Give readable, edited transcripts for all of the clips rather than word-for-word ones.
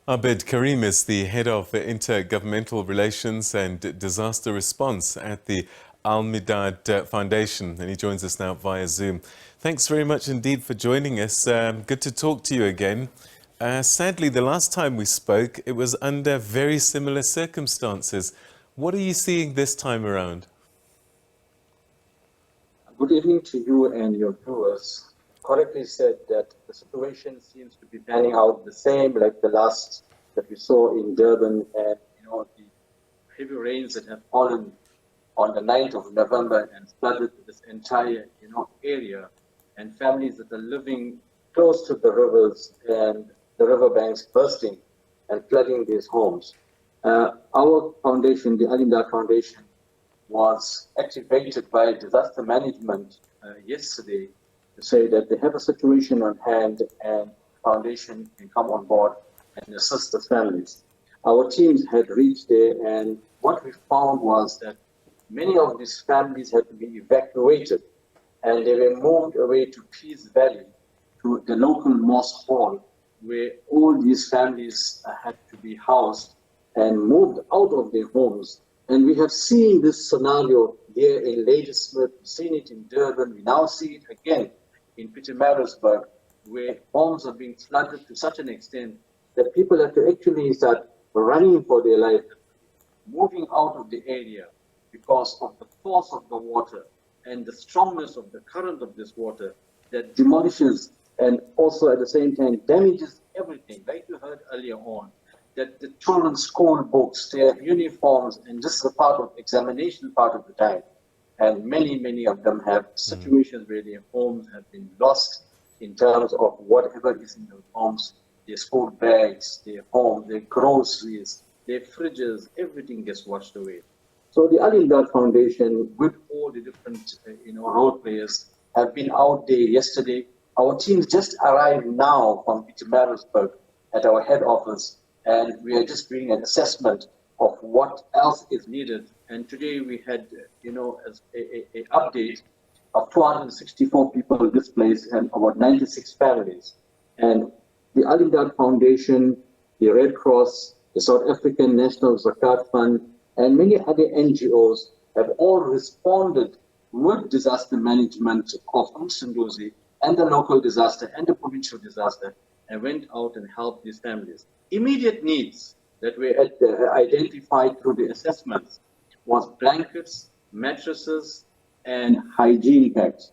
Abed Karrim is the head of intergovernmental relations and disaster response at the Alimdaad Foundation, and he joins us now via Zoom. Thanks very much indeed for joining us. Good to talk to you again. Sadly, the last time we spoke, it was under very similar circumstances. What are you seeing this time around? Good evening to you and your viewers. Correctly said that the situation seems to be panning out the same like the last that we saw in Durban, and the heavy rains that have fallen on the 9th of November and flooded this entire area, and families that are living close to the rivers and the riverbanks bursting and flooding these homes. Our foundation, the Alimdaad Foundation, was activated by disaster management yesterday to say that they have a situation on hand and the foundation can come on board and assist the families. Our teams had reached there, and what we found was that many of these families had to be evacuated, and they were moved away to Peace Valley, to the local mosque hall, where all these families had to be housed and moved out of their homes. And we have seen this scenario here in Ladysmith, we've seen it in Durban, we now see it again in Pietermaritzburg, where homes are being flooded to such an extent that people have to actually start running for their life, moving out of the area because of the force of the water and the strongness of the current of this water that demolishes and also at the same time damages everything, like you heard earlier on, that the children's school books, their uniforms, and just the part of examination part of the time. And many of them have situations where their homes have been lost in terms of whatever is in those homes, their school bags, their home, their groceries, their fridges, everything gets washed away. So the Alimdaad Foundation, with all the different role players, have been out there yesterday. Our teams just arrived now from Pietermaritzburg at our head office, and we are just doing an assessment of what else is needed. And today we had, as a update of 264 people displaced and about 96 families. And the Alimdaad Foundation, the Red Cross, the South African National Zakat Fund, and many other NGOs have all responded with disaster management of Msunduzi and the local disaster and the provincial disaster, and went out and helped these families. Immediate needs that were identified through the assessments was blankets, mattresses, and hygiene bags.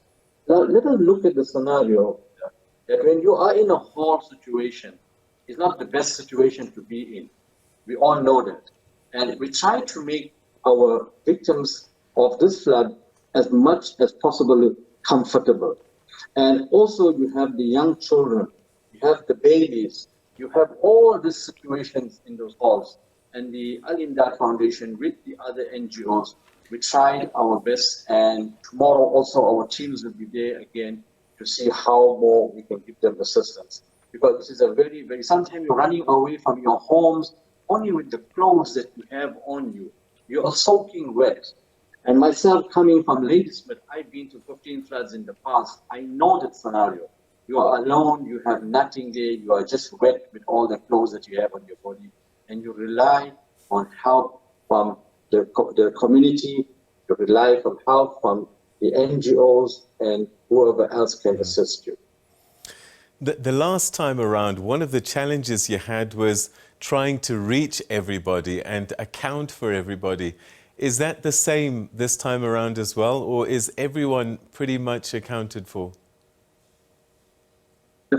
Now, let us look at the scenario that when you are in a hall situation, it's not the best situation to be in. We all know that. And we try to make our victims of this flood as much as possible comfortable. And also you have the young children, you have the babies, you have all these situations in those halls. And the Alimdaad Foundation with the other NGOs, we tried our best, and tomorrow also our teams will be there again to see how more we can give them assistance. Because this is a very, sometimes you're running away from your homes only with the clothes that you have on you. You are soaking wet. And myself coming from Ladysmith, I've been to 15 floods in the past. I know that scenario. You are alone, you have nothing there, you are just wet with all the clothes that you have on your body, and you rely on help from the community, you rely on help from the NGOs and whoever else can assist you. The last time around, one of the challenges you had was trying to reach everybody and account for everybody. Is that the same this time around as well, or is everyone pretty much accounted for?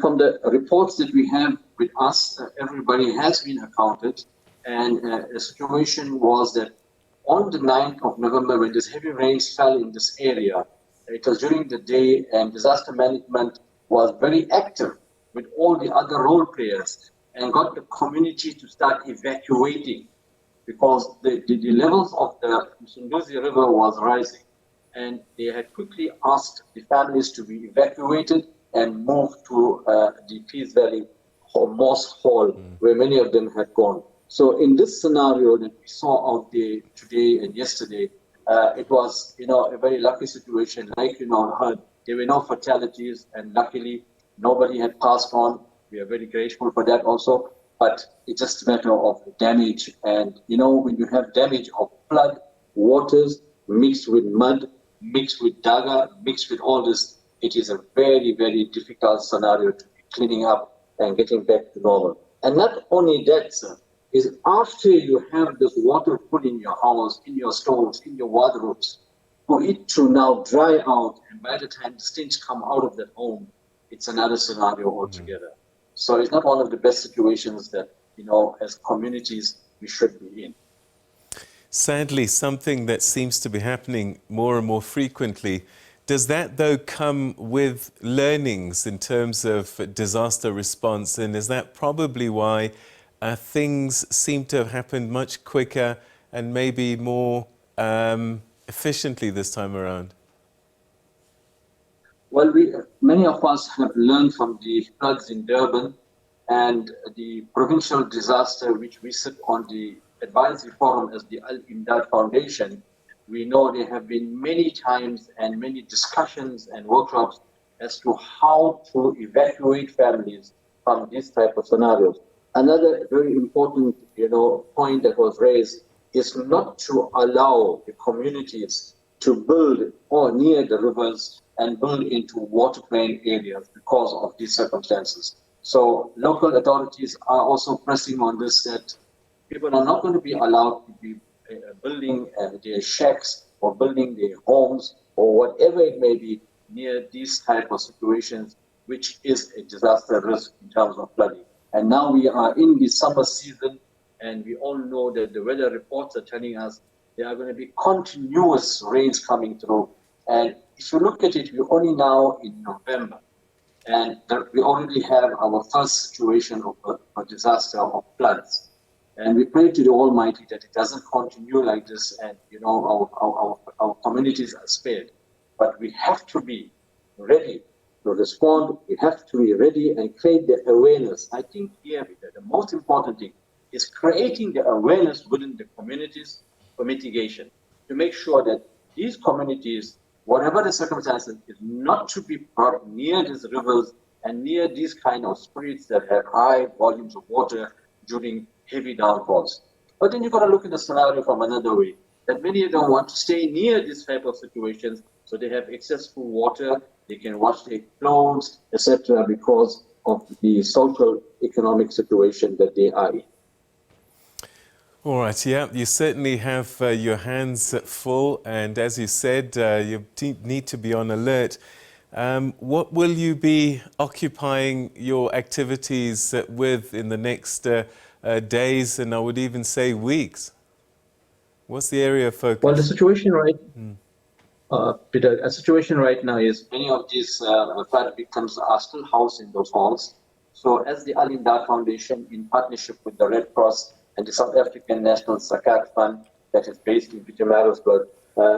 From the reports that we have with us, everybody has been accounted, and the situation was that on the 9th of November, when this heavy rains fell in this area, it was during the day, and disaster management was very active with all the other role players and got the community to start evacuating because the levels of the Msunduzi River was rising, and they had quickly asked the families to be evacuated and moved to the Peace Valley Mosque Hall, where many of them had gone. So in this scenario that we saw out there today and yesterday, it was, a very lucky situation. Like, heard, there were no fatalities, and luckily nobody had passed on. We are very grateful for that also. but it's just a matter of damage. And, you know, when you have damage of flood, waters mixed with mud, mixed with daga, mixed with all this, it is a very, very difficult scenario to be cleaning up and getting back to normal. And not only that, sir, is after you have this water put in your house, in your stoves, in your wardrobes, for it to now dry out, and by the time the stench come out of that home, it's another scenario altogether. So it's not one of the best situations that, you know, as communities we should be in. Sadly, something that seems to be happening more and more frequently. Does that, though, come with learnings in terms of disaster response? And is that probably why things seem to have happened much quicker and maybe more efficiently this time around? Well, many of us have learned from the floods in Durban and the provincial disaster, which we sit on the advisory forum as the Alimdaad Foundation. We know there have been many times and many discussions and workshops as to how to evacuate families from this type of scenarios. Another very important, you know, point that was raised is not to allow the communities to build or near the rivers and build into waterplain areas because of these circumstances. So local authorities are also pressing on this, that people are not going to be allowed to be building their shacks or building their homes or whatever it may be near these type of situations, which is a disaster risk in terms of flooding. And now we are in the summer season, and we all know that the weather reports are telling us there are going to be continuous rains coming through. And if you look at it, we're only now in November, and we already have our first situation of a disaster of floods. And we pray to the Almighty that it doesn't continue like this, and you know our communities are spared. But we have to be ready to respond. We have to be ready and create the awareness. I think here the most important thing is creating the awareness within the communities for mitigation, to make sure that these communities, whatever the circumstances, is not to be brought near these rivers and near these kind of streets that have high volumes of water during heavy downfalls. But then you've got to look at the scenario from another way, that many of them want to stay near this type of situations, so they have access to water, they can wash their clothes, etc., because of the social economic situation that they are in. All right, yeah, you certainly have your hands full, and as you said, you need to be on alert. What will you be occupying your activities with in the next days, and I would even say weeks? What's the area of focus? Well, the situation Peter, a situation right now is many of these flood victims are still housed in those halls. So as the Alimdaad Foundation, in partnership with the Red Cross and the South African National Zakat Fund that is based in Pietermaritzburg,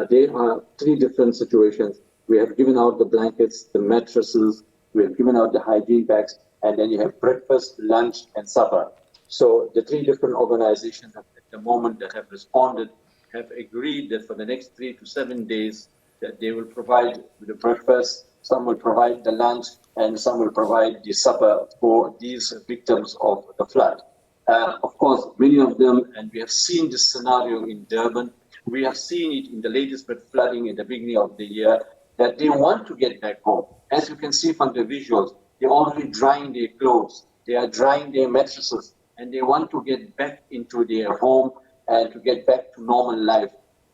there are three different situations. We have given out the blankets, the mattresses, we have given out the hygiene bags, and then you have breakfast, lunch, and supper. So the three different organizations at the moment that have responded have agreed that for the next 3 to 7 days that they will provide the breakfast, some will provide the lunch, and some will provide the supper for these victims of the flood. Of course, many of them, and we have seen this scenario in Durban, we have seen it in the latest flooding in the beginning of the year, that they want to get back home. As you can see from the visuals, they're already drying their clothes, they are drying their mattresses, and they want to get back into their home and to get back to normal life,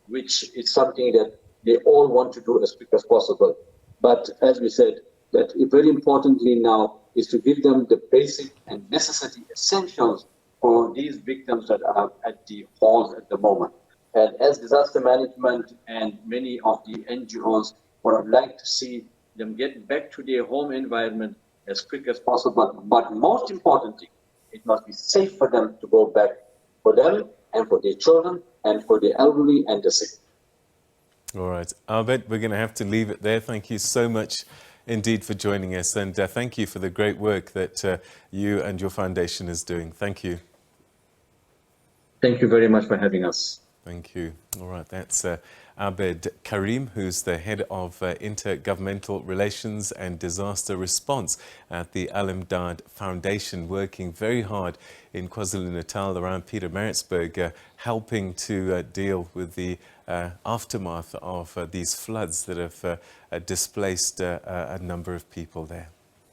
which is something that they all want to do as quick as possible. But as we said, that very importantly now is to give them the basic and necessary essentials for these victims that are at the halls at the moment. And as disaster management and many of the NGOs would like to see them get back to their home environment as quick as possible. But most importantly, it must be safe for them to go back, for them and for their children and for the elderly and the sick. All right, Abed, we're going to have to leave it there. Thank you so much indeed for joining us, and thank you for the great work that you and your foundation is doing. Thank you. Thank you very much for having us. Thank you. All right, that's Abed Karrim, who's the head of intergovernmental relations and disaster response at the Alimdaad Foundation, working very hard in KwaZulu-Natal around Pietermaritzburg, helping to deal with the aftermath of these floods that have displaced a number of people there.